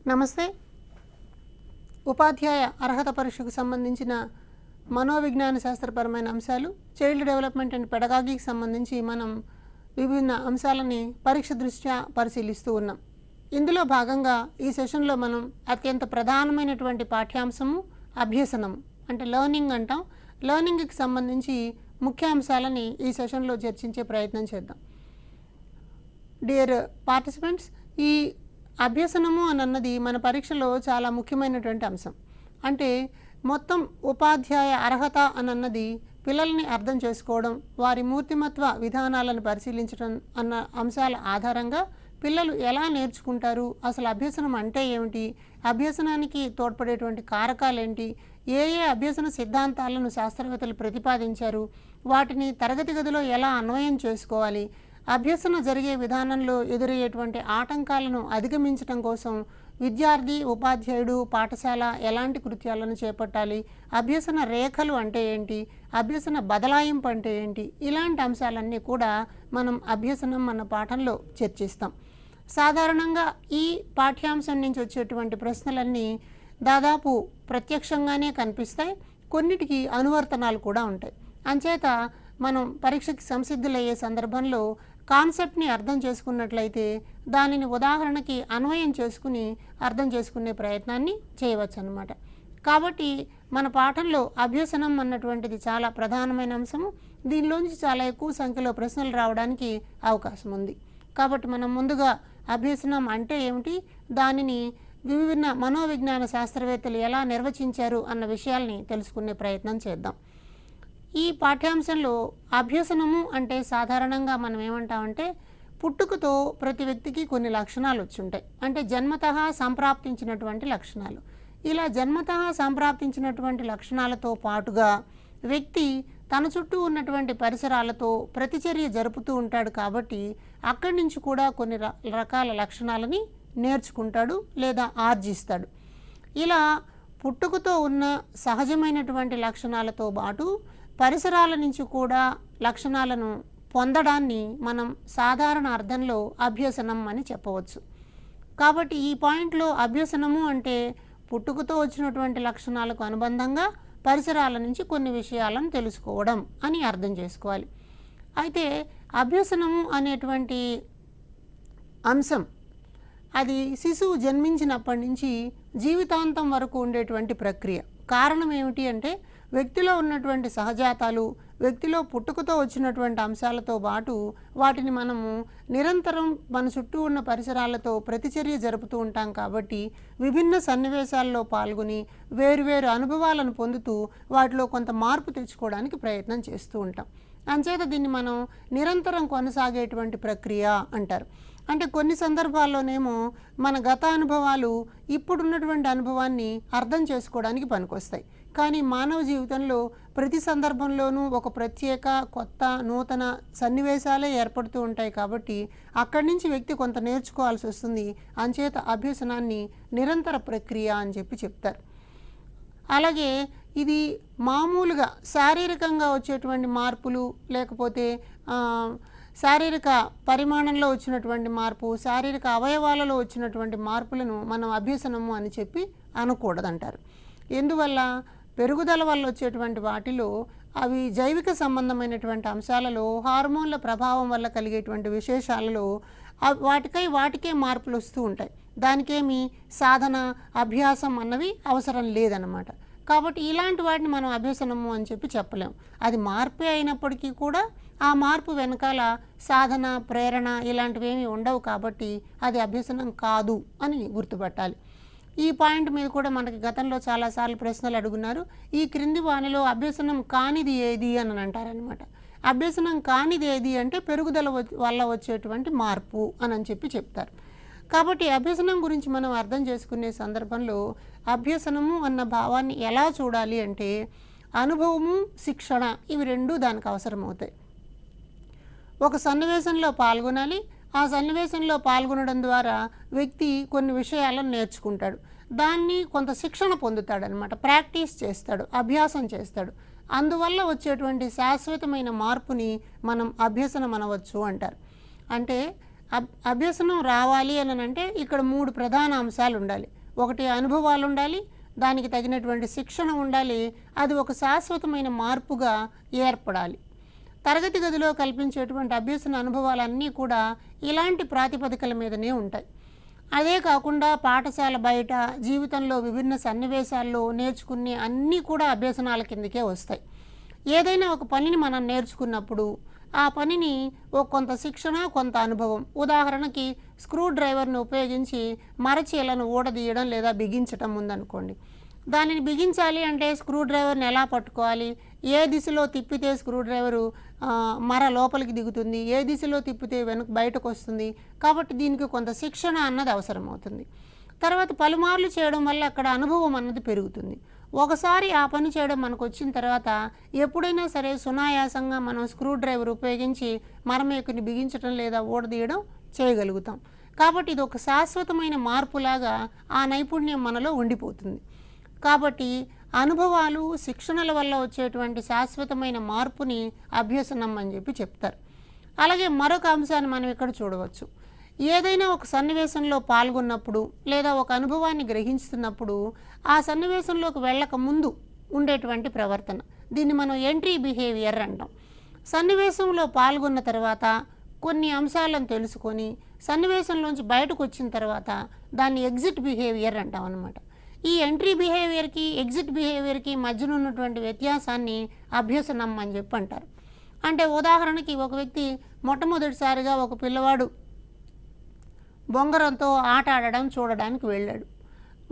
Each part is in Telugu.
నమస్తే. ఉపాధ్యాయ అర్హత పరీక్షకు సంబంధించిన మనోవిజ్ఞాన శాస్త్రపరమైన అంశాలు, చైల్డ్ డెవలప్మెంట్ అండ్ పెడగాగికి సంబంధించి మనం విభిన్న అంశాలని పరీక్ష దృష్ట్యా పరిశీలిస్తూ ఉన్నాం. ఇందులో భాగంగా ఈ సెషన్లో మనం అత్యంత ప్రధానమైనటువంటి పాఠ్యాంశము అభ్యసనం అంటే లెర్నింగ్ అంటాం. లెర్నింగ్కి సంబంధించి ముఖ్య అంశాలని ఈ సెషన్లో చర్చించే ప్రయత్నం చేద్దాం. డియర్ పార్టిసిపెంట్స్, ఈ అభ్యసనము అని అన్నది మన పరీక్షలో చాలా ముఖ్యమైనటువంటి అంశం. అంటే మొత్తం ఉపాధ్యాయ అర్హత అని అన్నది పిల్లల్ని అర్థం చేసుకోవడం, వారి మూర్తిమత్వ విధానాలను పరిశీలించడం అన్న అంశాల ఆధారంగా పిల్లలు ఎలా నేర్చుకుంటారు, అసలు అభ్యసనం అంటే ఏమిటి, అభ్యసనానికి తోడ్పడేటువంటి కారకాలేంటి, ఏ ఏ అభ్యసన సిద్ధాంతాలను శాస్త్రవేత్తలు ప్రతిపాదించారు, వాటిని తరగతి గదిలో ఎలా అన్వయం చేసుకోవాలి, అభ్యసన జరిగే విధానంలో ఎదురయ్యేటువంటి ఆటంకాలను అధిగమించడం కోసం విద్యార్థి, ఉపాధ్యాయుడు, పాఠశాల ఎలాంటి కృత్యాలను చేపట్టాలి, అభ్యసన రేఖలు అంటే ఏంటి, అభ్యసన బదలాయింపు అంటే ఏంటి, ఇలాంటి అంశాలన్నీ కూడా మనం అభ్యసనం అన్న పాఠంలో చర్చిస్తాం. సాధారణంగా ఈ పాఠ్యాంశం నుంచి వచ్చేటువంటి ప్రశ్నలన్నీ దాదాపు ప్రత్యక్షంగానే కనిపిస్తాయి, కొన్నిటికి అనువర్తనాలు కూడా ఉంటాయి. అంచేత మనం పరీక్షకి సంసిద్ధులయ్యే సందర్భంలో కాన్సెప్ట్ని అర్థం చేసుకున్నట్లయితే దానిని ఉదాహరణకి అన్వయం చేసుకుని అర్థం చేసుకునే ప్రయత్నాన్ని చేయవచ్చు అన్నమాట. కాబట్టి మన పాఠంలో అభ్యసనం అన్నటువంటిది చాలా ప్రధానమైన అంశము. దీనిలోంచి చాలా ఎక్కువ సంఖ్యలో ప్రశ్నలు రావడానికి అవకాశం ఉంది. కాబట్టి మనం ముందుగా అభ్యసనం అంటే ఏమిటి, దానిని విభిన్న మనోవిజ్ఞాన శాస్త్రవేత్తలు ఎలా నిర్వచించారు అన్న విషయాల్ని తెలుసుకునే ప్రయత్నం చేద్దాం. ఈ పాఠ్యాంశంలో అభ్యసనము అంటే సాధారణంగా మనం ఏమంటామంటే పుట్టుకతో ప్రతి వ్యక్తికి కొన్ని లక్షణాలు వచ్చుంటాయి. అంటే జన్మతః సంప్రాప్తించినటువంటి లక్షణాలు. ఇలా జన్మతః సంప్రాప్తించినటువంటి లక్షణాలతో పాటుగా వ్యక్తి తన చుట్టూ ఉన్నటువంటి పరిసరాలతో ప్రతిచర్య జరుపుతూ ఉంటాడు. కాబట్టి అక్కడి నుంచి కూడా కొన్ని రకాల లక్షణాలని నేర్చుకుంటాడు లేదా ఆర్జిస్తాడు. ఇలా పుట్టుకతో ఉన్న సహజమైనటువంటి లక్షణాలతో పాటు పరిసరాల నుంచి కూడా లక్షణాలను పొందడాన్ని మనం సాధారణ అర్థంలో అభ్యసనం అని చెప్పవచ్చు. కాబట్టి ఈ పాయింట్లో అభ్యసనము అంటే పుట్టుకతో వచ్చినటువంటి లక్షణాలకు అనుబంధంగా పరిసరాల నుంచి కొన్ని విషయాలను తెలుసుకోవడం అని అర్థం చేసుకోవాలి. అయితే అభ్యసనము అనేటువంటి అంశం అది శిశువు జన్మించినప్పటి నుంచి జీవితాంతం వరకు ఉండేటువంటి ప్రక్రియ. కారణం ఏమిటి అంటే వ్యక్తిలో ఉన్నటువంటి సహజాతాలు, వ్యక్తిలో పుట్టుకతో వచ్చినటువంటి అంశాలతో పాటు వాటిని మనము నిరంతరం మన చుట్టూ ఉన్న పరిసరాలతో ప్రతిచర్య జరుపుతూ ఉంటాం. కాబట్టి విభిన్న సన్నివేశాల్లో పాల్గొని వేరువేరు అనుభవాలను పొందుతూ వాటిలో కొంత మార్పు తెచ్చుకోవడానికి ప్రయత్నం చేస్తూ ఉంటాం. అంచేత దీన్ని మనం నిరంతరం కొనసాగేటువంటి ప్రక్రియ అంటారు. అంటే కొన్ని సందర్భాల్లోనేమో మన గత అనుభవాలు ఇప్పుడున్నటువంటి అనుభవాన్ని అర్థం చేసుకోవడానికి పనికొస్తాయి. కానీ మానవ జీవితంలో ప్రతి సందర్భంలోనూ ఒక ప్రత్యేక కొత్త నూతన సన్నివేశాలే ఏర్పడుతూ ఉంటాయి. కాబట్టి అక్కడి నుంచి వ్యక్తి కొంత నేర్చుకోవాల్సి వస్తుంది. అంచేత అభ్యసనాన్ని నిరంతర ప్రక్రియ అని చెప్తారు. అలాగే ఇది మామూలుగా శారీరకంగా వచ్చేటువంటి మార్పులు, లేకపోతే శారీరక పరిమాణంలో వచ్చినటువంటి మార్పు, శారీరక అవయవాలలో వచ్చినటువంటి మార్పులను మనం అభ్యసనము అని చెప్పి అనకూడదంటారు. ఎందువల్ల? పెరుగుదల వల్ల వచ్చేటువంటి వాటిలో అవి జైవిక సంబంధమైనటువంటి అంశాలలో హార్మోన్ల ప్రభావం వల్ల కలిగేటువంటి విశేషాలలో వాటికే మార్పులు వస్తూ ఉంటాయి. దానికేమి సాధన, అభ్యాసం అన్నవి అవసరం లేదన్నమాట. కాబట్టి ఇలాంటి వాటిని మనం అభ్యసనము అని చెప్పలేం. అది మార్పే అయినప్పటికీ కూడా ఆ మార్పు వెనకాల సాధన, ప్రేరణ ఇలాంటివి ఏమీ ఉండవు. కాబట్టి అది అభ్యసనం కాదు అని గుర్తుపట్టాలి. ఈ పాయింట్ మీద కూడా మనకి గతంలో చాలాసార్లు ప్రశ్నలు అడుగున్నారు. ఈ క్రింది వానిలో అభ్యసనం కానిది ఏది అని అంటారనమాట. అభ్యసనం కానిది ఏది అంటే పెరుగుదల వల్ల వచ్చేటువంటి మార్పు అని చెప్తారు. కాబట్టి అభ్యసనం గురించి మనం అర్థం చేసుకునే సందర్భంలో అభ్యసనము అన్న భావాన్ని ఎలా చూడాలి అంటే అనుభవము, శిక్షణ ఇవి రెండూ దానికి అవసరమవుతాయి. ఒక సన్నివేశంలో పాల్గొనాలి. ఆ సన్నివేశంలో పాల్గొనడం ద్వారా వ్యక్తి కొన్ని విషయాలను నేర్చుకుంటాడు. దాన్ని కొంత శిక్షణ పొందుతాడనమాట, ప్రాక్టీస్ చేస్తాడు, అభ్యాసం చేస్తాడు. అందువల్ల వచ్చేటువంటి శాశ్వతమైన మార్పుని మనం అభ్యసనం అనవచ్చు అంటారు. అంటే అభ్యసనం రావాలి అని అంటే ఇక్కడ 3 ప్రధాన అంశాలు ఉండాలి. ఒకటి అనుభవాలు ఉండాలి, దానికి తగినటువంటి శిక్షణ ఉండాలి, అది ఒక శాశ్వతమైన మార్పుగా ఏర్పడాలి. తరగతి గదిలో కల్పించేటువంటి అభ్యసన అనుభవాలన్నీ కూడా ఇలాంటి ప్రాతిపదికల మీదనే ఉంటాయి. అదే కాకుండా పాఠశాల బయట జీవితంలో విభిన్న సన్నివేశాల్లో నేర్చుకునే అన్నీ కూడా అభ్యసనాల కిందకే వస్తాయి. ఏదైనా ఒక పనిని మనం నేర్చుకున్నప్పుడు ఆ పనిని కొంత శిక్షణ, కొంత అనుభవం. ఉదాహరణకి స్క్రూ డ్రైవర్ను ఉపయోగించి మరచీలను ఊడదీయడం లేదా బిగించటం ఉందనుకోండి. దానిని బిగించాలి అంటే స్క్రూ డ్రైవర్ని ఎలా పట్టుకోవాలి, ఏ దిశలో తిప్పితే స్క్రూ డ్రైవరు మర లోపలికి దిగుతుంది, ఏ దిశలో తిప్పితే బయటకు వస్తుంది. కాబట్టి దీనికి కొంత శిక్షణ అన్నది అవసరం అవుతుంది. తర్వాత పలుమార్లు చేయడం వల్ల అక్కడ అనుభవం అన్నది పెరుగుతుంది. ఒకసారి ఆ పని చేయడం మనకు వచ్చిన తర్వాత ఎప్పుడైనా సరే సునాయాసంగా మనం స్క్రూ డ్రైవర్ ఉపయోగించి మరమేకుని బిగించడం లేదా ఊడదీయడం చేయగలుగుతాం. కాబట్టి ఇది ఒక శాశ్వతమైన మార్పులాగా ఆ నైపుణ్యం మనలో ఉండిపోతుంది. కాబట్టి అనుభవాలు, శిక్షణల వల్ల వచ్చేటువంటి శాశ్వతమైన మార్పుని అభ్యసనం అని చెప్పి చెప్తారు. అలాగే మరొక అంశాన్ని మనం ఇక్కడ చూడవచ్చు. ఏదైనా ఒక సన్నివేశంలో పాల్గొన్నప్పుడు లేదా ఒక అనుభవాన్ని గ్రహిస్తున్నప్పుడు ఆ సన్నివేశంలోకి వెళ్ళక ముందు ఉండేటువంటి ప్రవర్తన, దీన్ని మనం ఎంట్రీ బిహేవియర్ అంటాం. సన్నివేశంలో పాల్గొన్న తర్వాత కొన్ని అంశాలను తెలుసుకొని సన్నివేశంలోంచి బయటకు వచ్చిన తర్వాత దాన్ని ఎగ్జిట్ బిహేవియర్ అంటాం అన్నమాట. ఈ ఎంట్రీ బిహేవియర్కి, ఎగ్జిట్ బిహేవియర్కి మధ్యన ఉన్నటువంటి వ్యత్యాసాన్ని అభ్యసనం అని చెప్పి అంటారు. అంటే ఉదాహరణకి ఒక వ్యక్తి మొట్టమొదటిసారిగా ఒక పిల్లవాడు బొంగరంతో ఆట ఆడడం చూడడానికి వెళ్ళాడు.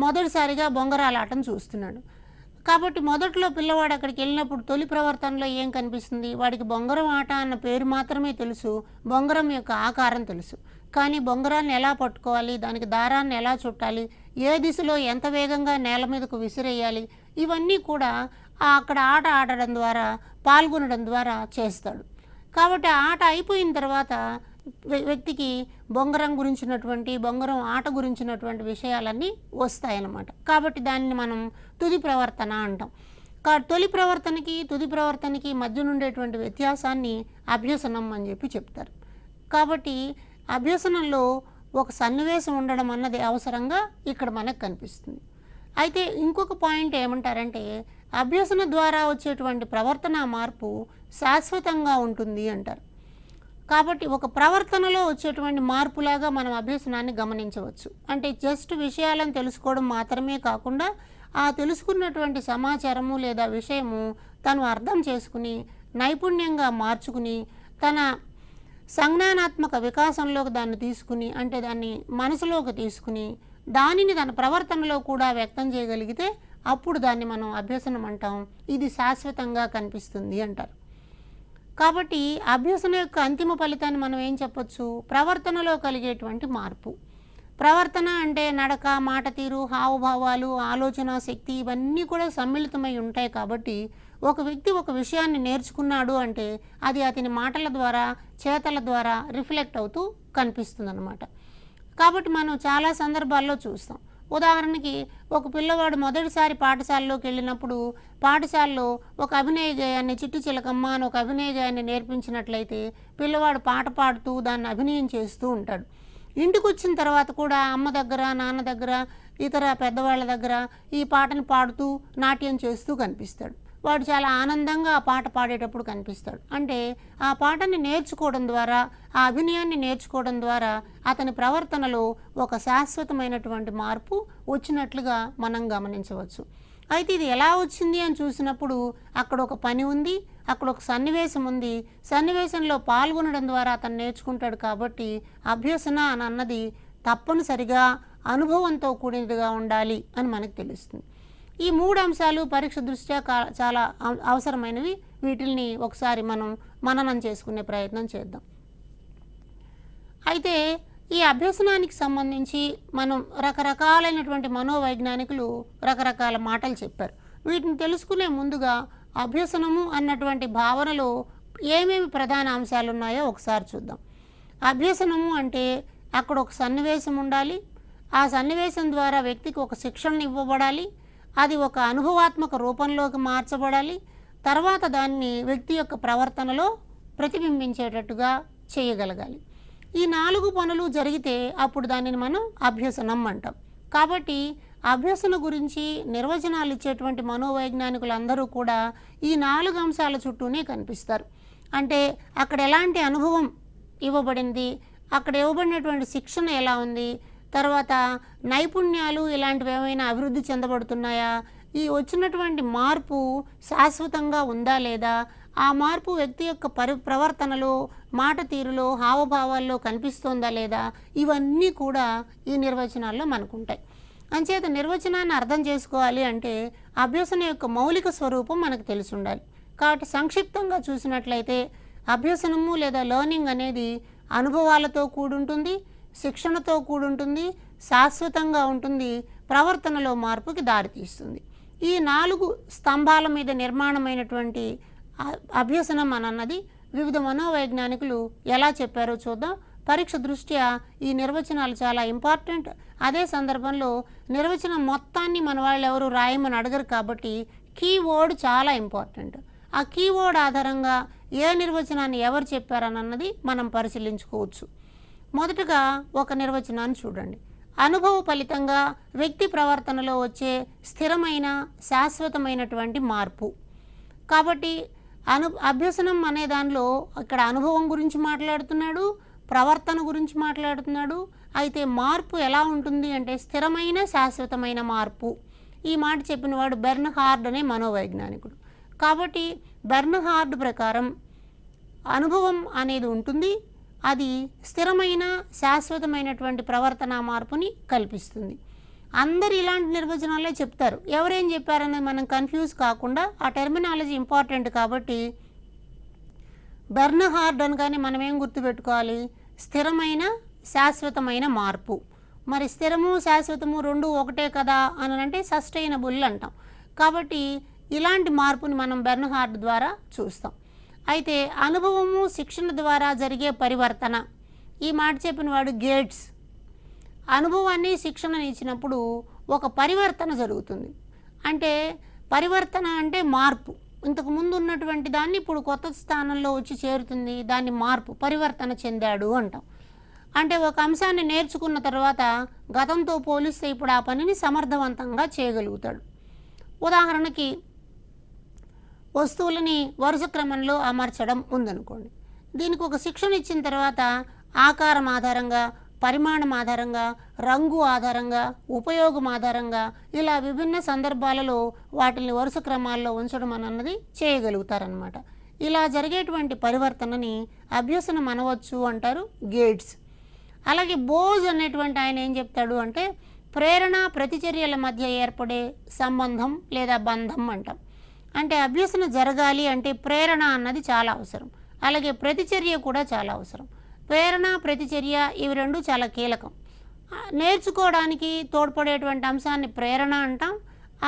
మొదటిసారిగా బొంగరాల ఆటను చూస్తున్నాడు. కాబట్టి మొదట్లో పిల్లవాడు అక్కడికి వెళ్ళినప్పుడు తొలి ప్రవర్తనలో ఏం కనిపిస్తుంది, వాడికి బొంగరం ఆట అన్న పేరు మాత్రమే తెలుసు, బొంగరం యొక్క ఆకారం తెలుసు. కానీ బొంగరాన్ని ఎలా పట్టుకోవాలి, దానికి దారాన్ని ఎలా చుట్టాలి, ఏ దిశలో ఎంత వేగంగా నేల మీదకు విసిరేయాలి, ఇవన్నీ కూడా అక్కడ ఆట ఆడడం ద్వారా, పాల్గొనడం ద్వారా చేస్తాడు. కాబట్టి ఆట అయిపోయిన తర్వాత వ్యక్తికి బొంగరం గురించినటువంటి, బొంగరం ఆట గురించినటువంటి విషయాలన్నీ వస్తాయన్నమాట. కాబట్టి దాన్ని మనం తుది ప్రవర్తన అంటాం. తొలి ప్రవర్తనకి తుది ప్రవర్తనకి మధ్య ఉండేటువంటి వ్యత్యాసాన్ని అభ్యసనం అని చెప్పి చెప్తారు. కాబట్టి అభ్యసనంలో ఒక సన్నివేశం ఉండడం అన్నది అవసరంగా ఇక్కడ మనకు కనిపిస్తుంది. అయితే ఇంకొక పాయింట్ ఏమంటారంటే, అభ్యసన ద్వారా వచ్చేటువంటి ప్రవర్తన మార్పు శాశ్వతంగా ఉంటుంది అంటారు. కాబట్టి ఒక ప్రవర్తనలో వచ్చేటువంటి మార్పులాగా మనం అభ్యసనాన్ని గమనించవచ్చు. అంటే జస్ట్ విషయాలను తెలుసుకోవడం మాత్రమే కాకుండా ఆ తెలుసుకున్నటువంటి సమాచారము లేదా విషయము తను అర్థం చేసుకుని నైపుణ్యంగా మార్చుకుని తన సంజ్ఞానాత్మక వికాసంలోకి దాన్ని తీసుకుని, అంటే దాన్ని మనసులోకి తీసుకుని దానిని తన ప్రవర్తనలో కూడా వ్యక్తం చేయగలిగితే అప్పుడు దాన్ని మనం అభ్యసనం అంటాం. ఇది శాశ్వతంగా కనిపిస్తుంది అంటారు. కాబట్టి అభ్యసన యొక్క అంతిమ ఫలితాన్ని మనం ఏం చెప్పొచ్చు, ప్రవర్తనలో కలిగేటువంటి మార్పు. ప్రవర్తన అంటే నడక, మాట తీరు, హావభావాలు, ఆలోచన శక్తి ఇవన్నీ కూడా సమ్మిళితమై ఉంటాయి. కాబట్టి ఒక వ్యక్తి ఒక విషయాన్ని నేర్చుకున్నాడు అంటే అది అతని మాటల ద్వారా, చేతల ద్వారా రిఫ్లెక్ట్ అవుతూ కనిపిస్తుంది అన్నమాట. కాబట్టి మనం చాలా సందర్భాల్లో చూస్తాం. ఉదాహరణకి ఒక పిల్లవాడు మొదటిసారి పాఠశాలలోకి వెళ్ళినప్పుడు పాఠశాలలో ఒక అభినయ గేయాన్ని, చిట్టి చిలకమ్మ అని ఒక అభినయ గేయాన్ని నేర్పించినట్లయితే పిల్లవాడు పాట పాడుతూ దాన్ని అభినయం చేస్తూ ఉంటాడు. ఇంటికి వచ్చిన తర్వాత కూడా అమ్మ దగ్గర, నాన్న దగ్గర, ఇతర పెద్దవాళ్ళ దగ్గర ఈ పాటను పాడుతూ నాట్యం చేస్తూ కనిపిస్తాడు. వాడు చాలా ఆనందంగా ఆ పాట పాడేటప్పుడు కనిపిస్తాడు. అంటే ఆ పాటని నేర్చుకోవడం ద్వారా, ఆ అభినయాన్ని నేర్చుకోవడం ద్వారా అతని ప్రవర్తనలో ఒక శాశ్వతమైనటువంటి మార్పు వచ్చినట్లుగా మనం గమనించవచ్చు. అయితే ఇది ఎలా వచ్చింది అని చూసినప్పుడు అక్కడ ఒక పని ఉంది, అక్కడ ఒక సన్నివేశం ఉంది, సన్నివేశంలో పాల్గొనడం ద్వారా అతను నేర్చుకుంటాడు. కాబట్టి అభ్యసన అని అన్నది తప్పనిసరిగా అనుభవంతో కూడినదిగా ఉండాలి అని మనకు తెలుస్తుంది. ఈ మూడు అంశాలు పరీక్ష దృష్ట్యా చాలా అవసరమైనవి. వీటిల్ని ఒకసారి మనం మననం చేసుకునే ప్రయత్నం చేద్దాం. అయితే ఈ అభ్యసనానికి సంబంధించి మనం రకరకాలైనటువంటి మనోవైజ్ఞానికులు రకరకాల మాటలు చెప్పారు. వీటిని తెలుసుకునే ముందుగా అభ్యసనము అన్నటువంటి భావనలో ఏమేమి ప్రధాన అంశాలు ఉన్నాయో ఒకసారి చూద్దాం. అభ్యసనము అంటే అక్కడ ఒక సన్నివేశం ఉండాలి, ఆ సన్నివేశం ద్వారా వ్యక్తికి ఒక శిక్షణ ఇవ్వబడాలి, అది ఒక అనుభవాత్మక రూపంలోకి మార్చబడాలి, తర్వాత దాన్ని వ్యక్తి యొక్క ప్రవర్తనలో ప్రతిబింబించేటట్టుగా చేయగలగాలి. ఈ 4 పనులు జరిగితే అప్పుడు దానిని మనం అభ్యసనం అంటాం. కాబట్టి అభ్యసన గురించి నిర్వచనాలు ఇచ్చేటువంటి మనోవైజ్ఞానికులందరూ కూడా ఈ 4 అంశాల చుట్టూనే కనిపిస్తారు. అంటే అక్కడ ఎలాంటి అనుభవం ఇవ్వబడింది, అక్కడ ఇవ్వబడినటువంటి శిక్షణ ఎలా ఉంది, తర్వాత నైపుణ్యాలు ఇలాంటివి ఏమైనా అభివృద్ధి చెందబడుతున్నాయా, ఈ వచ్చినటువంటి మార్పు శాశ్వతంగా ఉందా లేదా, ఆ మార్పు వ్యక్తి యొక్క ప్రవర్తనలో, మాట తీరులో, హావభావాల్లో కనిపిస్తోందా లేదా, ఇవన్నీ కూడా ఈ నిర్వచనాల్లో మనకుంటాయి. అంచేత నిర్వచనాన్ని అర్థం చేసుకోవాలి అంటే అభ్యసన యొక్క మౌలిక స్వరూపం మనకు తెలిసి ఉండాలి. కాబట్టి సంక్షిప్తంగా చూసినట్లయితే అభ్యసనము లేదా లెర్నింగ్ అనేది అనుభవాలతో కూడుంటుంది, శిక్షణతో కూడుంటుంది, శాశ్వతంగా ఉంటుంది, ప్రవర్తనలో మార్పుకి దారితీస్తుంది. ఈ 4 స్తంభాల మీద నిర్మాణమైనటువంటి అభ్యసనం అన్నది వివిధ మనోవైజ్ఞానికులు ఎలా చెప్పారో చూద్దాం. పరీక్ష దృష్ట్యా ఈ నిర్వచనాలు చాలా ఇంపార్టెంట్. అదే సందర్భంలో నిర్వచనం మొత్తాన్ని మన వాళ్ళు ఎవరు రాయమని అడగరు కాబట్టి కీవర్డ్ చాలా ఇంపార్టెంట్. ఆ కీవర్డ్ ఆధారంగా ఏ నిర్వచనాన్ని ఎవరు చెప్పారన్నది మనం పరిశీలించుకోవచ్చు. మొదటగా ఒక నిర్వచనాన్ని చూడండి. అనుభవ ఫలితంగా వ్యక్తి ప్రవర్తనలో వచ్చే స్థిరమైన శాశ్వతమైనటువంటి మార్పు. కాబట్టి అభ్యసనం అనే దానిలో ఇక్కడ అనుభవం గురించి మాట్లాడుతున్నాడు, ప్రవర్తన గురించి మాట్లాడుతున్నాడు. అయితే మార్పు ఎలా ఉంటుంది అంటే స్థిరమైన శాశ్వతమైన మార్పు. ఈ మాట చెప్పినవాడు బెర్న్హార్డ్ అనే మనోవైజ్ఞానికుడు. కాబట్టి బెర్న్హార్డ్ ప్రకారం అనుభవం అనేది ఉంటుంది, అది స్థిరమైన శాశ్వతమైనటువంటి ప్రవర్తన మార్పుని కల్పిస్తుంది. అందరు ఇలాంటి నిర్వచనాలే చెప్తారు. ఎవరేం చెప్పారనేది మనం కన్ఫ్యూజ్ కాకుండా, ఆ టెర్మినాలజీ ఇంపార్టెంట్ కాబట్టి బెర్న్హార్డ్ అనగానే మనం ఏం గుర్తుపెట్టుకోవాలి, స్థిరమైన శాశ్వతమైన మార్పు. మరి స్థిరము శాశ్వతము రెండు ఒకటే కదా అని అంటే సస్టైనబుల్ అంటాం. కాబట్టి ఇలాంటి మార్పుని మనం బెర్న్హార్డ్ ద్వారా చూస్తాం. అయితే అనుభవము శిక్షణ ద్వారా జరిగే పరివర్తన, ఈ మాట చెప్పిన వాడు గేట్స్. అనుభవాన్ని శిక్షణని ఇచ్చినప్పుడు ఒక పరివర్తన జరుగుతుంది. అంటే పరివర్తన అంటే మార్పు. ఇంతకు ముందు ఉన్నటువంటి దాన్ని ఇప్పుడు కొత్త స్థానంలో వచ్చి చేరుతుంది, దాన్ని మార్పు, పరివర్తన చెందాడు అంటాం. అంటే ఒక అంశాన్ని నేర్చుకున్న తర్వాత గతంతో పోలిస్తే ఇప్పుడు ఆ పనిని సమర్థవంతంగా చేయగలుగుతాడు. ఉదాహరణకి వస్తువులని వరుస క్రమంలో అమర్చడం ఉందనుకోండి. దీనికి ఒక శిక్షణ ఇచ్చిన తర్వాత ఆకారం ఆధారంగా, పరిమాణం ఆధారంగా, రంగు ఆధారంగా, ఉపయోగం ఆధారంగా ఇలా విభిన్న సందర్భాలలో వాటిని వరుస క్రమాల్లో ఉంచడం అన్నది చేయగలుగుతారనమాట. ఇలా జరిగేటువంటి పరివర్తనని అభ్యసనం అనవచ్చు అంటారు గేట్స్. అలాగే బోజ్ అనేటువంటి ఆయన ఏం చెప్తాడు అంటే ప్రేరణ ప్రతిచర్యల మధ్య ఏర్పడే సంబంధం లేదా బంధం అంటాం. అంటే అభ్యసన జరగాలి అంటే ప్రేరణ అన్నది చాలా అవసరం, అలాగే ప్రతిచర్య కూడా చాలా అవసరం. ప్రేరణ ప్రతిచర్య ఇవి రెండు చాలా కీలకం. నేర్చుకోవడానికి తోడ్పడేటువంటి అంశాన్ని ప్రేరణ అంటాం.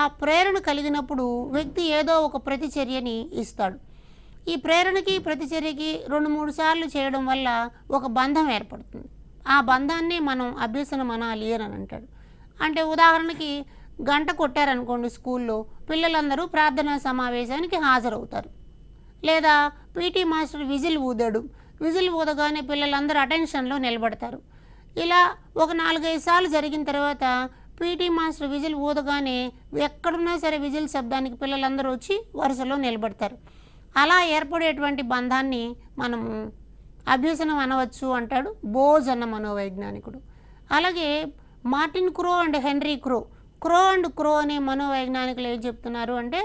ఆ ప్రేరణ కలిగినప్పుడు వ్యక్తి ఏదో ఒక ప్రతిచర్యని ఇస్తాడు. ఈ ప్రేరణకి ప్రతిచర్యకి 2-3 సార్లు చేయడం వల్ల ఒక బంధం ఏర్పడుతుంది. ఆ బంధాన్ని మనం అభ్యసనం అనాలి అని అంటాడు. అంటే ఉదాహరణకి గంట కొట్టారనుకోండి, స్కూల్లో పిల్లలందరూ ప్రార్థనా సమావేశానికి హాజరవుతారు. లేదా పీటీ మాస్టర్ విజిల్ ఊదాడు, విజిల్ ఊదగానే పిల్లలందరూ అటెన్షన్లో నిలబడతారు. ఇలా ఒక 4-5 సార్లు జరిగిన తర్వాత పీటీ మాస్టర్ విజిల్ ఊదగానే ఎక్కడున్నా సరే విజిల్ శబ్దానికి పిల్లలందరూ వచ్చి వరుసలో నిలబడతారు. అలా ఏర్పడేటువంటి బంధాన్ని మనము అభ్యసనం అనవచ్చు అంటాడు బోజ్ అన్న మనోవైజ్ఞానికుడు. అలాగే Martin Crow and Henry Crow and Crow అనే మనోవైజ్ఞానికులు ఏం చెప్తున్నారు అంటే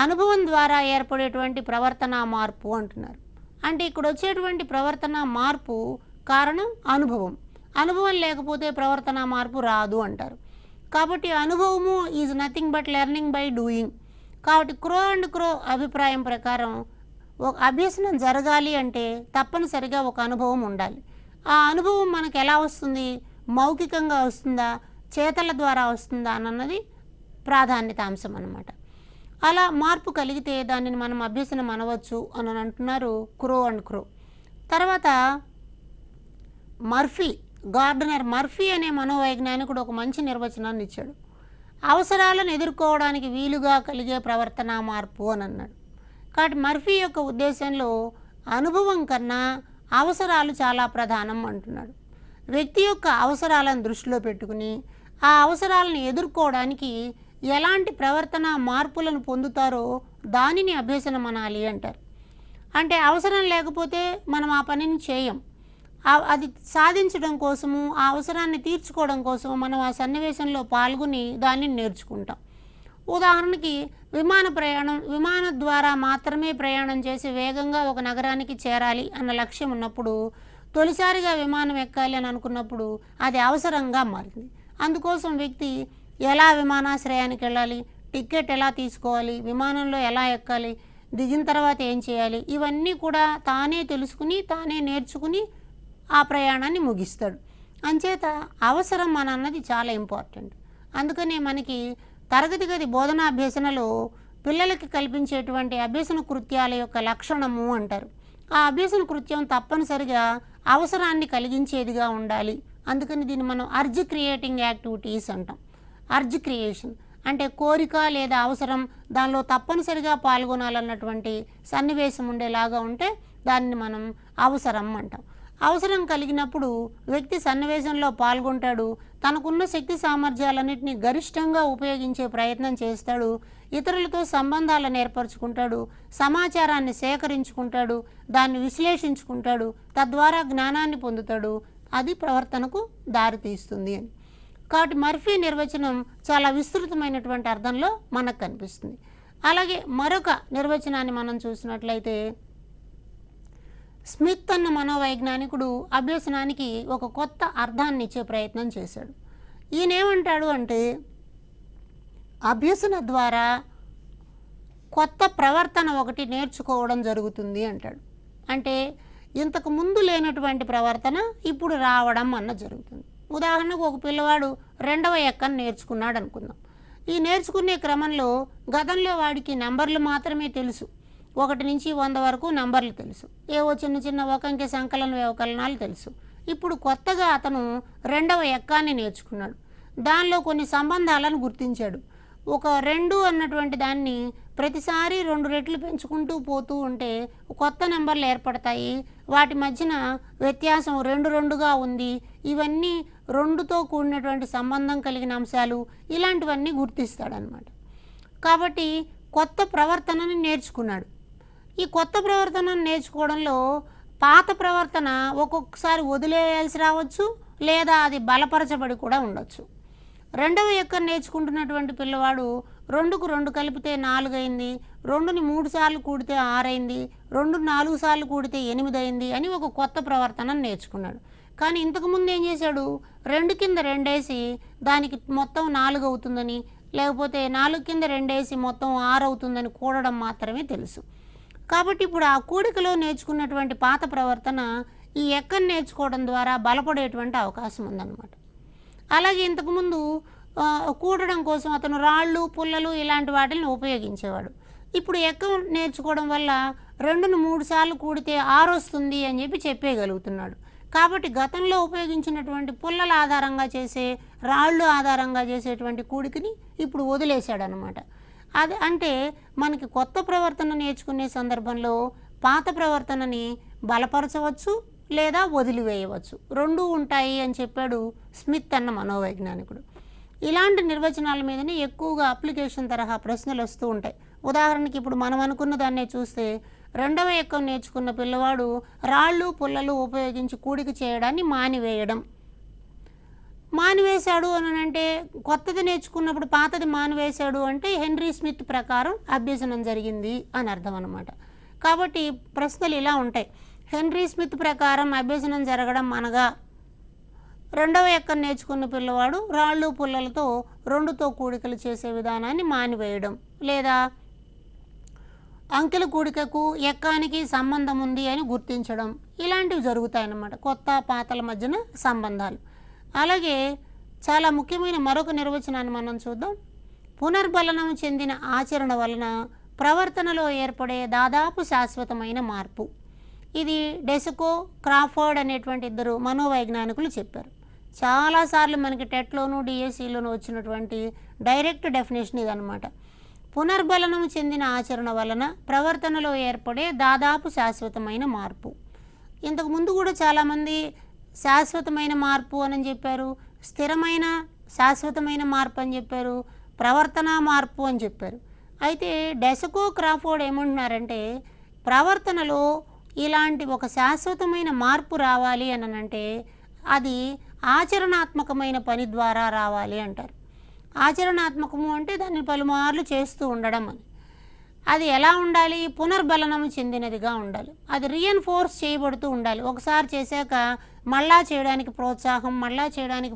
అనుభవం ద్వారా ఏర్పడేటువంటి ప్రవర్తన మార్పు అంటున్నారు. అంటే ఇక్కడ వచ్చేటువంటి ప్రవర్తన మార్పు కారణం అనుభవం. అనుభవం లేకపోతే ప్రవర్తన మార్పు రాదు అంటారు. కాబట్టి అనుభవము is nothing but learning by doing. కాబట్టి క్రో అండ్ క్రో అభిప్రాయం ప్రకారం ఒక అభ్యసనం జరగాలి అంటే తప్పనిసరిగా ఒక అనుభవం ఉండాలి. ఆ అనుభవం మనకు ఎలా వస్తుంది, మౌఖికంగా వస్తుందా, చేతల ద్వారా వస్తుందా అన్నది ప్రాధాన్యత అంశం అన్నమాట. అలా మార్పు కలిగితే దానిని మనం అభ్యసనం అనవచ్చు అని అంటున్నారు క్రో అండ్ క్రో. తర్వాత గార్డనర్ మర్ఫీ అనే మనోవైజ్ఞానికుడు ఒక మంచి నిర్వచనాన్ని ఇచ్చాడు. అవసరాలను ఎదుర్కోవడానికి వీలుగా కలిగే ప్రవర్తన మార్పు అని అన్నాడు. కాబట్టి మర్ఫీ యొక్క ఉద్దేశంలో అనుభవం కన్నా అవసరాలు చాలా ప్రధానం అంటున్నాడు. వ్యక్తి యొక్క అవసరాలను దృష్టిలో పెట్టుకుని ఆ అవసరాలను ఎదుర్కోవడానికి ఎలాంటి ప్రవర్తన మార్పులను పొందుతారో దానిని అభ్యసనం అనాలి అంటారు. అంటే అవసరం లేకపోతే మనం ఆ పనిని చేయం. అది సాధించడం కోసము, ఆ అవసరాన్ని తీర్చుకోవడం కోసము మనం ఆ సన్నివేశంలో పాల్గొని దాన్ని నేర్చుకుంటాం. ఉదాహరణకి విమానం ద్వారా మాత్రమే ప్రయాణం చేసి వేగంగా ఒక నగరానికి చేరాలి అన్న లక్ష్యం ఉన్నప్పుడు, తొలిసారిగా విమానం ఎక్కాలి అని అనుకున్నప్పుడు అది అవసరంగా మారింది. అందుకోసం వ్యక్తి ఎలా విమానాశ్రయానికి వెళ్ళాలి, టికెట్ ఎలా తీసుకోవాలి, విమానంలో ఎలా ఎక్కాలి, దిగిన తర్వాత ఏం చేయాలి, ఇవన్నీ కూడా తానే తెలుసుకుని తానే నేర్చుకుని ఆ ప్రయాణాన్ని ముగిస్తాడు. అంచేత అవసరం మన అన్నది చాలా ఇంపార్టెంట్. అందుకనే మనకి తరగతి గది బోధనాభ్యసనలో పిల్లలకి కల్పించేటువంటి అభ్యసన కృత్యాల యొక్క లక్షణము అంటారు. ఆ అభ్యసన కృత్యం తప్పనిసరిగా అవసరాన్ని కలిగించేదిగా ఉండాలి. అందుకని దీన్ని మనం అర్జ్ క్రియేటింగ్ యాక్టివిటీస్ అంటాం. అర్జ్ క్రియేషన్ అంటే కోరిక లేదా అవసరం, దానిలో తప్పనిసరిగా పాల్గొనాలన్నటువంటి సన్నివేశం ఉండేలాగా ఉంటే దాన్ని మనం అవసరం అంటాం. అవసరం కలిగినప్పుడు వ్యక్తి సన్నివేశంలో పాల్గొంటాడు, తనకున్న శక్తి సామర్థ్యాలన్నింటినీ గరిష్టంగా ఉపయోగించే ప్రయత్నం చేస్తాడు, ఇతరులతో సంబంధాలను ఏర్పరచుకుంటాడు, సమాచారాన్ని సేకరించుకుంటాడు, దాన్ని విశ్లేషించుకుంటాడు, తద్వారా జ్ఞానాన్ని పొందుతాడు. అది ప్రవర్తనకు దారితీస్తుంది అని. కాబట్టి మర్ఫీ నిర్వచనం చాలా విస్తృతమైనటువంటి అర్థంలో మనకు కనిపిస్తుంది. అలాగే మరొక నిర్వచనాన్ని మనం చూసినట్లయితే, స్మిత్ అన్న మనోవైజ్ఞానికుడు అభ్యసనానికి ఒక కొత్త అర్థాన్ని ఇచ్చే ప్రయత్నం చేశాడు. ఈయన ఏమంటాడు అంటే, అభ్యసన ద్వారా కొత్త ప్రవర్తన ఒకటి నేర్చుకోవడం జరుగుతుంది అంటాడు. అంటే ఇంతకు ముందు లేనటువంటి ప్రవర్తన ఇప్పుడు రావడం అన్న జరుగుతుంది. ఉదాహరణకు ఒక పిల్లవాడు 2వ ఎక్కను నేర్చుకున్నాడు అనుకుందాం. ఈ నేర్చుకునే క్రమంలో గతంలో వాడికి నంబర్లు మాత్రమే తెలుసు, 1 నుంచి 100 వరకు నంబర్లు తెలుసు, ఏవో చిన్న చిన్న ఒకంకె సంకలన వ్యవకలనాలు తెలుసు. ఇప్పుడు కొత్తగా అతను 2వ ఎక్కాన్ని నేర్చుకున్నాడు. దానిలో కొన్ని సంబంధాలను గుర్తించాడు. ఒక 2 అన్నటువంటి దాన్ని ప్రతిసారి 2 రెట్లు పెంచుకుంటూ పోతూ ఉంటే కొత్త నెంబర్లు ఏర్పడతాయి. వాటి మధ్యన వ్యత్యాసం 2గా ఉంది. ఇవన్నీ 2తో కూడినటువంటి సంబంధం కలిగిన అంశాలు, ఇలాంటివన్నీ గుర్తిస్తాడనమాట. కాబట్టి కొత్త ప్రవర్తనని నేర్చుకున్నాడు. ఈ కొత్త ప్రవర్తనను నేర్చుకోవడంలో పాత ప్రవర్తన ఒక్కొక్కసారి వదిలేయాల్సి రావచ్చు, లేదా అది బలపరచబడి కూడా ఉండొచ్చు. 2వ ఎక్కను నేర్చుకుంటున్నటువంటి పిల్లవాడు 2కు 2 కలిపితే 4 అయింది, 2ని 3 సార్లు కూడితే 6 అయింది, 2 4 సార్లు కూడితే 8 అయింది అని ఒక కొత్త ప్రవర్తనను నేర్చుకున్నాడు. కానీ ఇంతకుముందు ఏం చేశాడు, 2 కింద 2 వేసి దానికి మొత్తం 4 అవుతుందని, లేకపోతే 4 కింద 2 వేసి మొత్తం 6 అవుతుందని కూడడం మాత్రమే తెలుసు. కాబట్టి ఇప్పుడు ఆ కూడికలో నేర్చుకున్నటువంటి పాత ప్రవర్తన ఈ ఎక్కను నేర్చుకోవడం ద్వారా బలపడేటువంటి అవకాశం ఉందన్నమాట. అలాగే ఇంతకుముందు కూడడం కోసం అతను రాళ్ళు, పుల్లలు ఇలాంటి వాటిని ఉపయోగించేవాడు. ఇప్పుడు ఎక్క నేర్చుకోవడం వల్ల 2ను 3 సార్లు కూడితే 6 వస్తుంది అని చెప్పేయగలుగుతున్నాడు. కాబట్టి గతంలో ఉపయోగించినటువంటి పుల్లల ఆధారంగా చేసే, రాళ్ళు ఆధారంగా చేసేటువంటి కూడికని ఇప్పుడు వదిలేశాడనమాట. అది అంటే మనకి కొత్త ప్రవర్తన నేర్చుకునే సందర్భంలో పాత ప్రవర్తనని బలపరచవచ్చు లేదా వదిలివేయవచ్చు, 2 ఉంటాయి అని చెప్పాడు స్మిత్ అన్న మనోవైజ్ఞానికుడు. ఇలాంటి నిర్వచనాల మీదనే ఎక్కువగా అప్లికేషన్ తరహా ప్రశ్నలు వస్తూ ఉంటాయి. ఉదాహరణకి ఇప్పుడు మనం అనుకున్న దాన్నే చూస్తే, 2వ ఎక్కం నేర్చుకున్న పిల్లవాడు రాళ్ళు, పుల్లలు ఉపయోగించి కూడిక చేయడాన్ని మానివేశాడు అని అంటే, కొత్తది నేర్చుకున్నప్పుడు పాతది మానివేశాడు అంటే హెన్రీ స్మిత్ ప్రకారం అభ్యసనం జరిగింది అని అర్థం అన్నమాట. కాబట్టి ప్రశ్నలు ఇలా ఉంటాయి. హెన్రీ స్మిత్ ప్రకారం అభ్యసనం జరగడం అనగా 2వ ఎక్కను నేర్చుకున్న పిల్లవాడు రాళ్ళు, పుల్లలతో 2తో కూడికలు చేసే విధానాన్ని మానివేయడం, లేదా అంకెల కూడికకు ఎక్కానికి సంబంధం ఉంది అని గుర్తించడం, ఇలాంటివి జరుగుతాయన్నమాట, కొత్త పాతల మధ్యన సంబంధాలు. అలాగే చాలా ముఖ్యమైన మరొక నిర్వచనాన్ని మనం చూద్దాం. పునర్బలనం చెందిన ఆచరణ వలన ప్రవర్తనలో ఏర్పడే దాదాపు శాశ్వతమైన మార్పు. ఇది డెసకో, క్రాఫర్డ్ అనేటువంటి 2 మనోవైజ్ఞానికులు చెప్పారు. చాలాసార్లు మనకి టెట్లోను, డిఎస్సిలోను వచ్చినటువంటి డైరెక్ట్ డెఫినేషన్ ఇదన్నమాట. పునర్బలనం చెందిన ఆచరణ వలన ప్రవర్తనలో ఏర్పడే దాదాపు శాశ్వతమైన మార్పు. ఇంతకుముందు కూడా చాలామంది శాశ్వతమైన మార్పు అని చెప్పారు, స్థిరమైన శాశ్వతమైన మార్పు అని చెప్పారు, ప్రవర్తన మార్పు అని చెప్పారు. అయితే డెసకో క్రాఫోర్డ్ ఏమంటున్నారంటే ప్రవర్తనలో ఇలాంటి ఒక శాశ్వతమైన మార్పు రావాలి అని అంటే అది ఆచరణాత్మకమైన పని ద్వారా రావాలి అంటారు. ఆచరణాత్మకము అంటే దాన్ని పలుమార్లు చేస్తూ ఉండడం అని. అది ఎలా ఉండాలి? పునర్బలనం చెందినదిగా ఉండాలి. అది రీఎన్ఫోర్స్ చేయబడుతూ ఉండాలి. ఒకసారి చేశాక మళ్ళా చేయడానికి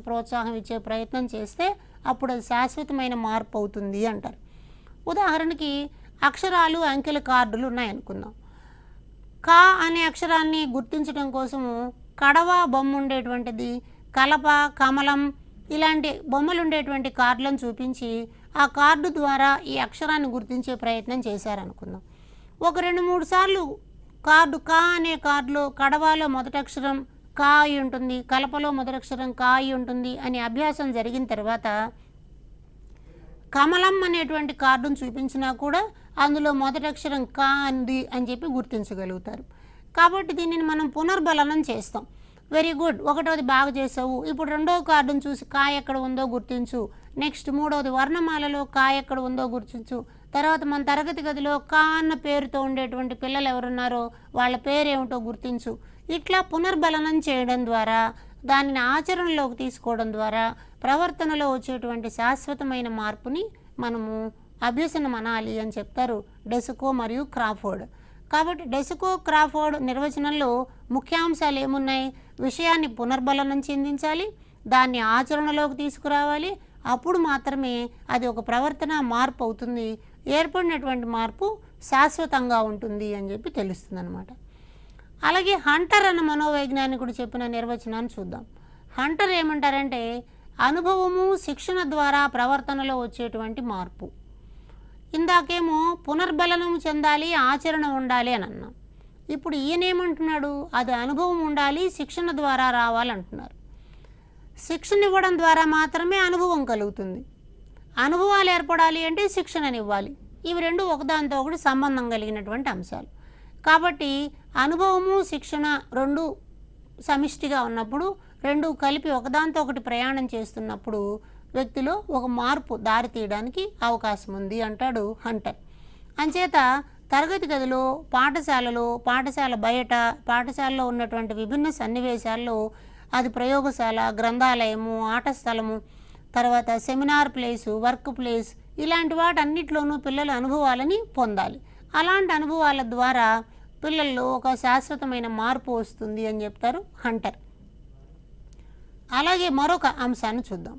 ప్రోత్సాహం ఇచ్చే ప్రయత్నం చేస్తే అప్పుడు అది శాశ్వతమైన మార్పు అవుతుంది అంటారు. ఉదాహరణకి అక్షరాలు, అంకెల కార్డులు ఉన్నాయనుకుందాం. కా అనే అక్షరాన్ని గుర్తించడం కోసము కడవ బొమ్మ ఉండేటువంటిది, కలప, కమలం ఇలాంటి బొమ్మలు ఉండేటువంటి కార్డులను చూపించి ఆ కార్డు ద్వారా ఈ అక్షరాన్ని గుర్తించే ప్రయత్నం చేశారనుకుందాం. ఒక 2-3 సార్లు కార్డు కా అనే కార్డులో కడవలో మొదటి అక్షరం కా అయి ఉంటుంది, కలపలో మొదటి అక్షరం కా అయి ఉంటుంది అని అభ్యాసం జరిగిన తర్వాత కమలం అనేటువంటి కార్డును చూపించినా కూడా అందులో మొదటి అక్షరం కా అంది అని చెప్పి గుర్తించగలుగుతారు. కాబట్టి దీనిని మనం పునర్బలనం చేస్తాం. వెరీ గుడ్, ఒకటోది బాగా చేసావు, ఇప్పుడు రెండవ కార్డును చూసి కా ఎక్కడ ఉందో గుర్తించు, నెక్స్ట్ మూడవది వర్ణమాలలో కా ఎక్కడ ఉందో గుర్తించు, తర్వాత మన తరగతి గదిలో కా అన్న పేరుతో ఉండేటువంటి పిల్లలు ఎవరున్నారో వాళ్ళ పేరేమిటో గుర్తించు. ఇట్లా పునర్బలనం చేయడం ద్వారా, దానిని ఆచరణలోకి తీసుకోవడం ద్వారా ప్రవర్తనలో వచ్చేటువంటి శాశ్వతమైన మార్పుని మనము అభ్యసనం అనాలి అని చెప్తారు డెసకో మరియు క్రాఫోర్డ్. కాబట్టి డెసకో క్రాఫోర్డ్ నిర్వచనంలో ముఖ్యాంశాలు ఏమున్నాయి? విషయాన్ని పునర్బలనం చెందించాలి, దాన్ని ఆచరణలోకి తీసుకురావాలి, అప్పుడు మాత్రమే అది ఒక ప్రవర్తన మార్పు అవుతుంది, ఏర్పడినటువంటి మార్పు శాశ్వతంగా ఉంటుంది అని చెప్పి తెలుస్తుంది అన్నమాట. అలాగే హంటర్ అన్న మనోవైజ్ఞానికుడు చెప్పిన నిర్వచనాన్ని చూద్దాం. హంటర్ ఏమంటారంటే అనుభవము, శిక్షణ ద్వారా ప్రవర్తనలో వచ్చేటువంటి మార్పు. ఇందాకేమో పునర్బలనం చెందాలి, ఆచరణ ఉండాలి అని అన్నాం. ఇప్పుడు ఈయనేమంటున్నాడు? అది అనుభవం ఉండాలి, శిక్షణ ద్వారా రావాలంటున్నారు. శిక్షణ ఇవ్వడం ద్వారా మాత్రమే అనుభవం కలుగుతుంది. అనుభవాలు ఏర్పడాలి అంటే శిక్షణనివ్వాలి. ఇవి రెండు ఒకదానితో ఒకటి సంబంధం కలిగినటువంటి అంశాలు. కాబట్టి అనుభవము, శిక్షణ రెండు సమిష్టిగా ఉన్నప్పుడు, రెండు కలిపి ఒకదానితో ఒకటి ప్రయాణం చేస్తున్నప్పుడు వ్యక్తిలో ఒక మార్పు దారి తీయడానికి అవకాశం ఉంది అంటాడు హంటర్. అంచేత తరగతి గదిలో, పాఠశాలలో, పాఠశాల బయట, పాఠశాలలో ఉన్నటువంటి విభిన్న సన్నివేశాల్లో, అది ప్రయోగశాల, గ్రంథాలయము, ఆట స్థలము, తర్వాత సెమినార్ ప్లేసు, వర్క్ ప్లేస్, ఇలాంటి వాటన్నిటిలోనూ పిల్లల అనుభవాలని పొందాలి. అలాంటి అనుభవాల ద్వారా పిల్లల్లో ఒక శాశ్వతమైన మార్పు వస్తుంది అని చెప్తారు హంటర్. అలాగే మరొక అంశాన్ని చూద్దాం.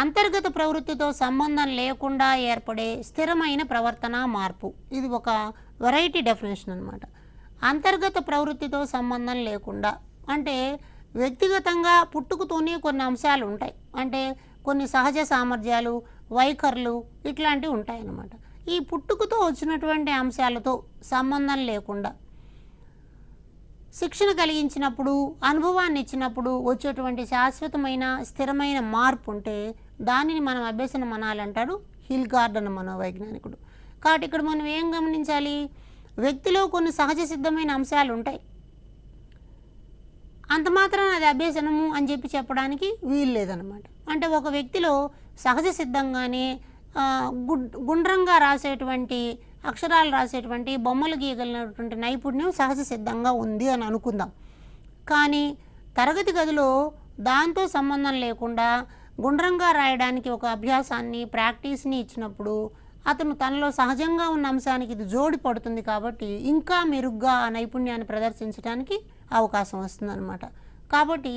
అంతర్గత ప్రవృత్తితో సంబంధం లేకుండా ఏర్పడే స్థిరమైన ప్రవర్తన మార్పు. ఇది ఒక వెరైటీ డెఫినేషన్ అన్నమాట. అంతర్గత ప్రవృత్తితో సంబంధం లేకుండా అంటే వ్యక్తిగతంగా పుట్టుకతోనే కొన్ని అంశాలు ఉంటాయి, అంటే కొన్ని సహజ సామర్థ్యాలు, వైఖరులు ఇట్లాంటివి ఉంటాయన్నమాట. ఈ పుట్టుకతో వచ్చినటువంటి అంశాలతో సంబంధం లేకుండా శిక్షణ కలిగించినప్పుడు, అనుభవాన్ని ఇచ్చినప్పుడు వచ్చేటువంటి శాశ్వతమైన స్థిరమైన మార్పు ఉంటే దానిని మనం అభ్యసనం అనాలంటాడు హిల్గార్డ్ అన్న మనోవైజ్ఞానికుడు. కాబట్టి ఇక్కడ మనం ఏం గమనించాలి? వ్యక్తిలో కొన్ని సహజ సిద్ధమైన అంశాలు ఉంటాయి, అంత మాత్రం అది అభ్యసనము అని చెప్పి చెప్పడానికి వీలు లేదనమాట. అంటే ఒక వ్యక్తిలో సహజ సిద్ధంగానే గుండ్రంగా రాసేటువంటి అక్షరాలు రాసేటువంటి బొమ్మలు గీయగలిగినటువంటి నైపుణ్యం సహజ సిద్ధంగా ఉంది అని అనుకుందాం. కానీ తరగతి గదిలో దాంతో సంబంధం లేకుండా గుండ్రంగా రాయడానికి ఒక అభ్యాసాన్ని, ప్రాక్టీస్ని ఇచ్చినప్పుడు అతను తనలో సహజంగా ఉన్న అంశానికి ఇది జోడి పడుతుంది, కాబట్టి ఇంకా మెరుగ్గా ఆ నైపుణ్యాన్ని ప్రదర్శించడానికి అవకాశం వస్తుందన్నమాట. కాబట్టి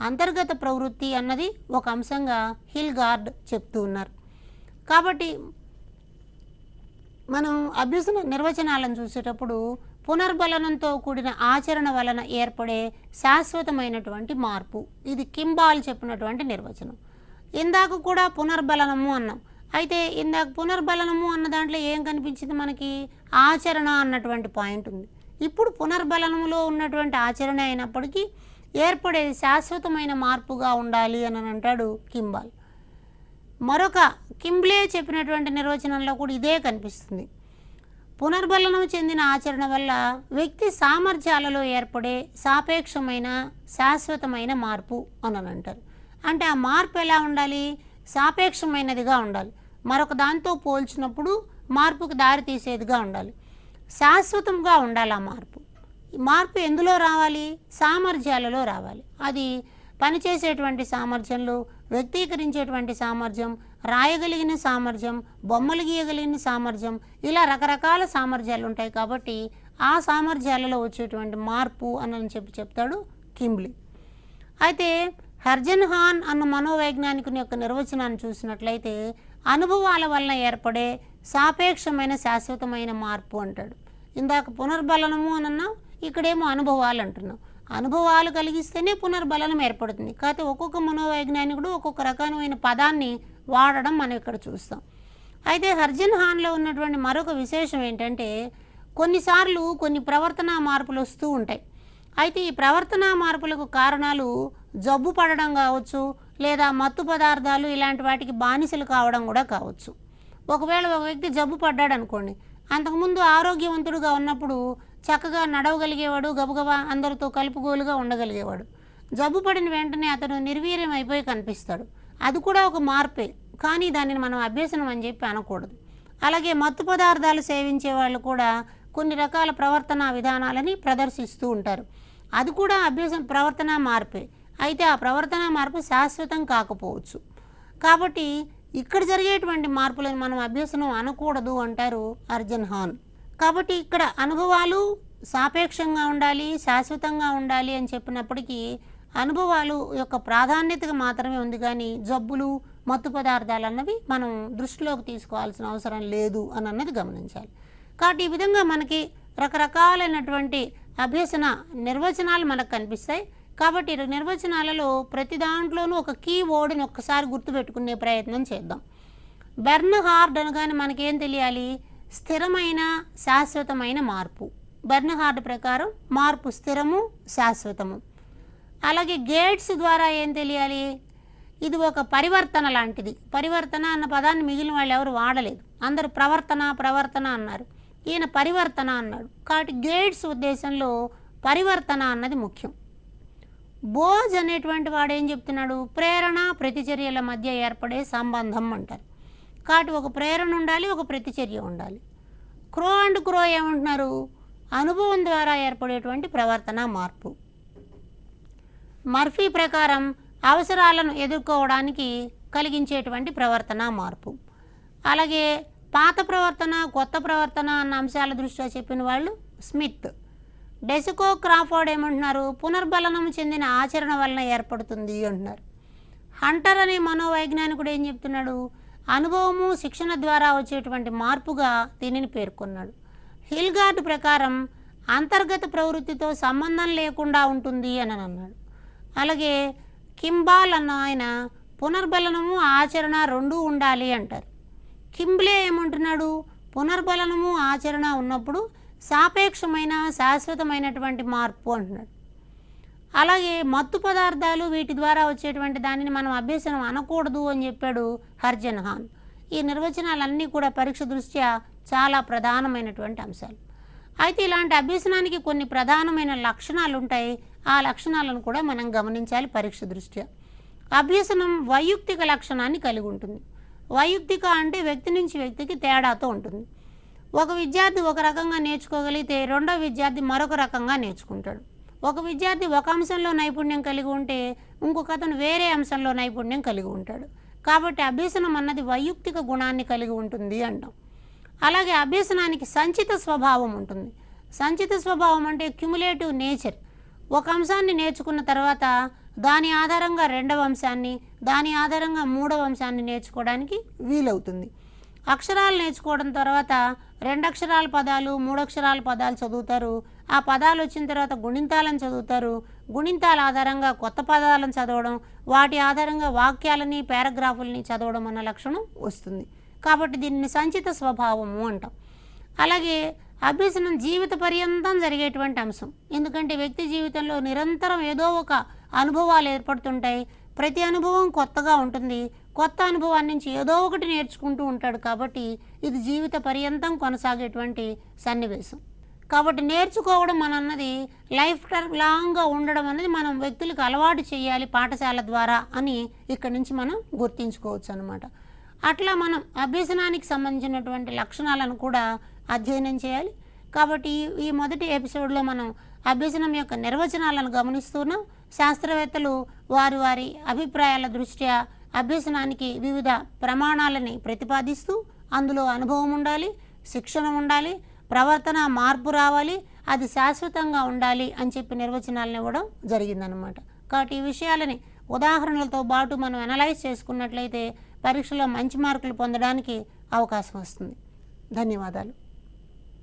అంతర్గత ప్రవృత్తి అన్నది ఒక అంశంగా హిల్గార్డ్ చెప్తూ ఉన్నారు. కాబట్టి మనం అభ్యసన నిర్వచనాలను చూసేటప్పుడు పునర్బలనంతో కూడిన ఆచరణ వలన ఏర్పడే శాశ్వతమైనటువంటి మార్పు, ఇది కింబాల్ చెప్పినటువంటి నిర్వచనం. ఇందాక కూడా పునర్బలనము అన్నాం. అయితే ఇందాక పునర్బలనము అన్న దాంట్లో ఏం కనిపించింది మనకి? ఆచరణ అన్నటువంటి పాయింట్ ఉంది. ఇప్పుడు పునర్బలనములో ఉన్నటువంటి ఆచరణ అయినప్పటికీ ఏర్పడేది శాశ్వతమైన మార్పుగా ఉండాలి అని అంటాడు కింబాల్. మరొక కింబ్లే చెప్పినటువంటి నిర్వచనంలో కూడా ఇదే కనిపిస్తుంది. పునర్బలనం చెందిన ఆచరణ వల్ల వ్యక్తి సామర్థ్యాలలో ఏర్పడే సాపేక్షమైన శాశ్వతమైన మార్పు అని అంటారు. అంటే ఆ మార్పు ఎలా ఉండాలి? సాపేక్షమైనదిగా ఉండాలి. మరొక దాంతో పోల్చినప్పుడు మార్పుకు దారి తీసేదిగా ఉండాలి. శాశ్వతంగా ఉండాలి ఆ మార్పు. ఈ మార్పు ఎందులో రావాలి? సామర్థ్యాలలో రావాలి. అది పనిచేసేటువంటి సామర్థ్యంలో, వ్యక్తీకరించేటువంటి సామర్థ్యం, రాయగలిగిన సామర్థ్యం, బొమ్మలు గీయగలిగిన సామర్థ్యం, ఇలా రకరకాల సామర్థ్యాలు ఉంటాయి. కాబట్టి ఆ సామర్థ్యాలలో వచ్చేటువంటి మార్పు అని చెప్తాడు కింబ్లీ. అయితే హర్జన్ హాన్ అన్న మనోవైజ్ఞానికుని యొక్క నిర్వచనాన్ని చూసినట్లయితే అనుభవాల వలన ఏర్పడే సాపేక్షమైన శాశ్వతమైన మార్పు అంటాడు. ఇందాక పునర్బలనము అని అన్నాం, ఇక్కడేమో అనుభవాలు అంటున్నాం. అనుభవాలు కలిగిస్తేనే పునర్బలనం ఏర్పడుతుంది. కాకపోతే ఒక్కొక్క మనోవైజ్ఞానికుడు ఒక్కొక్క రకమైన పదాన్ని వాడడం మనం ఇక్కడ చూస్తాం. అయితే హర్జన్ హాన్లో ఉన్నటువంటి మరొక విశేషం ఏంటంటే కొన్నిసార్లు కొన్ని ప్రవర్తనా మార్పులు వస్తూ ఉంటాయి. అయితే ఈ ప్రవర్తనా మార్పులకు కారణాలు జబ్బు పడడం కావచ్చు, లేదా మత్తు పదార్థాలు ఇలాంటి వాటికి బానిసలు కావడం కూడా కావచ్చు. ఒకవేళ ఒక వ్యక్తి జబ్బు పడ్డాడు అనుకోండి, అంతకుముందు ఆరోగ్యవంతుడుగా ఉన్నప్పుడు చక్కగా నడవగలిగేవాడు, గబగబా అందరితో కలుపుగోలుగా ఉండగలిగేవాడు. జబ్బు పడిన వెంటనే అతను నిర్వీర్యం అయిపోయి కనిపిస్తాడు. అది కూడా ఒక మార్పే, కానీ దానిని మనం అభ్యసనం అని చెప్పి అనకూడదు. అలాగే మత్తు పదార్థాలు సేవించే వాళ్ళు కూడా కొన్ని రకాల ప్రవర్తనా విధానాలని ప్రదర్శిస్తూ ఉంటారు. అది కూడా ప్రవర్తనా మార్పే. అయితే ఆ ప్రవర్తనా మార్పు శాశ్వతం కాకపోవచ్చు. కాబట్టి ఇక్కడ జరిగేటువంటి మార్పులను మనం అభ్యసనం అనకూడదు అంటారు హర్జన్ హాన్. కాబట్టి ఇక్కడ అనుభవాలు సాపేక్షంగా ఉండాలి, శాశ్వతంగా ఉండాలి అని చెప్పినప్పటికీ అనుభవాలు యొక్క ప్రాధాన్యతగా మాత్రమే ఉంది, కానీ జబ్బులు, మత్తు పదార్థాలు అన్నవి మనం దృష్టిలోకి తీసుకోవాల్సిన అవసరం లేదు అని అన్నది గమనించాలి. కాబట్టి ఈ విధంగా మనకి రకరకాలైనటువంటి అభ్యసన నిర్వచనాలు మనకు కనిపిస్తాయి. కాబట్టి నిర్వచనాలలో ప్రతి దాంట్లోనూ ఒక కీ వర్డ్ని ఒక్కసారి గుర్తుపెట్టుకునే ప్రయత్నం చేద్దాం. బెర్న్హార్డ్ అనగానే మనకేం తెలియాలి? స్థిరమైన శాశ్వతమైన మార్పు. బెర్న్హార్డ్ ప్రకారం మార్పు స్థిరము, శాశ్వతము. అలాగే గేట్స్ ద్వారా ఏం తెలియాలి? ఇది ఒక పరివర్తన లాంటిది. పరివర్తన అన్న పదాన్ని మిగిలిన వాళ్ళు ఎవరు వాడలేదు, అందరూ ప్రవర్తన అన్నారు. ఈయన పరివర్తన అన్నాడు. కాబట్టి గేట్స్ ఉద్దేశంలో పరివర్తన అన్నది ముఖ్యం. బోజ్ అనేటువంటి వాడు ఏం చెప్తున్నాడు? ప్రేరణ ప్రతిచర్యల మధ్య ఏర్పడే సంబంధం అంటారు. కాబట్టి ఒక ప్రేరణ ఉండాలి, ఒక ప్రతిచర్య ఉండాలి. క్రో అండ్ క్రో ఏమంటున్నారు? అనుభవం ద్వారా ఏర్పడేటువంటి ప్రవర్తన మార్పు. మర్ఫీ ప్రకారం అవసరాలను ఎదుర్కోవడానికి కలిగించేటువంటి ప్రవర్తన మార్పు. అలాగే పాత ప్రవర్తన, కొత్త ప్రవర్తన అన్న అంశాల దృష్ట్యా చెప్పిన వాళ్ళు స్మిత్. డెసికో క్రాఫోర్డ్ ఏమంటున్నారు? పునర్బలనం చెందిన ఆచరణ వలన ఏర్పడుతుంది అంటున్నారు. హంటర్ అనే మనోవైజ్ఞానికుడు ఏం చెప్తున్నాడు? అనుభవము, శిక్షణ ద్వారా వచ్చేటువంటి మార్పుగా దీనిని పేర్కొన్నాడు. హిల్గార్డ్ ప్రకారం అంతర్గత ప్రవృత్తితో సంబంధం లేకుండా ఉంటుంది అని అన్నాడు. అలాగే కింబాల్ అన్న ఆయన పునర్బలనము, ఆచరణ రెండూ ఉండాలి అంటారు. కింబ్లే ఏమంటున్నాడు? పునర్బలనము, ఆచరణ ఉన్నప్పుడు సాపేక్షమైన శాశ్వతమైనటువంటి మార్పు అంటున్నాడు. అలాగే మత్తు పదార్థాలు, వీటి ద్వారా వచ్చేటువంటి దానిని మనం అభ్యసనం అనకూడదు అని చెప్పాడు హర్జన్ హాన్. ఈ నిర్వచనాలన్నీ కూడా పరీక్ష దృష్ట్యా చాలా ప్రధానమైనటువంటి అంశాలు. అయితే ఇలాంటి అభ్యసనానికి కొన్ని ప్రధానమైన లక్షణాలు ఉంటాయి. ఆ లక్షణాలను కూడా మనం గమనించాలి పరీక్ష దృష్ట్యా. అభ్యసనం వైయక్తిక లక్షణాన్ని కలిగి ఉంటుంది. వైయక్తిక అంటే వ్యక్తి నుంచి వ్యక్తికి తేడాతో ఉంటుంది. ఒక విద్యార్థి ఒక రకంగా నేర్చుకోగలిగితే రెండో విద్యార్థి మరొక రకంగా నేర్చుకుంటాడు. ఒక విద్యార్థి ఒక అంశంలో నైపుణ్యం కలిగి ఉంటే ఇంకొక అతను వేరే అంశంలో నైపుణ్యం కలిగి ఉంటాడు. కాబట్టి అభ్యసనం అన్నది వైయక్తిక గుణాన్ని కలిగి ఉంటుంది అంటాం. అలాగే అభ్యసనానికి సంచిత స్వభావం ఉంటుంది. సంచిత స్వభావం అంటే క్యుములేటివ్ నేచర్. ఒక అంశాన్ని నేర్చుకున్న తర్వాత దాని ఆధారంగా రెండవ అంశాన్ని, దాని ఆధారంగా మూడవ అంశాన్ని నేర్చుకోవడానికి వీలవుతుంది. అక్షరాలు నేర్చుకోవడం తర్వాత 2 అక్షరాల పదాలు, 3 అక్షరాల పదాలు చదువుతారు. ఆ పదాలు వచ్చిన తర్వాత గుణింతాలను చదువుతారు. గుణింతాల ఆధారంగా కొత్త పదాలను చదవడం, వాటి ఆధారంగా వాక్యాలని, పారాగ్రాఫుల్ని చదవడం అన్న లక్షణం వస్తుంది. కాబట్టి దీనిని సంచిత స్వభావము అంటాం. అలాగే అభ్యసనం జీవిత పర్యంతం జరిగేటువంటి అంశం. ఎందుకంటే వ్యక్తి జీవితంలో నిరంతరం ఏదో ఒక అనుభవాలు ఏర్పడుతుంటాయి. ప్రతి అనుభవం కొత్తగా ఉంటుంది. కొత్త అనుభవాన్ని నుంచి ఏదో ఒకటి నేర్చుకుంటూ ఉంటాడు. కాబట్టి ఇది జీవిత పర్యంతం కొనసాగేటువంటి సన్నివేశం. కాబట్టి నేర్చుకోవడం మన అన్నది లైఫ్ టైం లాంగ్గా ఉండడం అనేది మనం వ్యక్తులకు అలవాటు చేయాలి పాఠశాల ద్వారా అని ఇక్కడి నుంచి మనం గుర్తించుకోవచ్చు అనమాట. అట్లా మనం అభ్యసనానికి సంబంధించినటువంటి లక్షణాలను కూడా అధ్యయనం చేయాలి. కాబట్టి ఈ మొదటి ఎపిసోడ్లో మనం అభ్యసనం యొక్క నిర్వచనాలను గమనిస్తున్నాం. శాస్త్రవేత్తలు వారి వారి అభిప్రాయాల దృష్ట్యా అభ్యసనానికి వివిధ ప్రమాణాలని ప్రతిపాదిస్తూ అందులో అనుభవం ఉండాలి, శిక్షణ ఉండాలి, ప్రవర్తన మార్పు రావాలి, అది శాశ్వతంగా ఉండాలి అని చెప్పి నిర్వచనాలను ఇవ్వడం జరిగిందనమాట. కాబట్టి ఈ విషయాలని ఉదాహరణలతో పాటు మనం అనలైజ్ చేసుకున్నట్లయితే పరీక్షలో మంచి మార్కులు పొందడానికి అవకాశం వస్తుంది. ధన్యవాదాలు.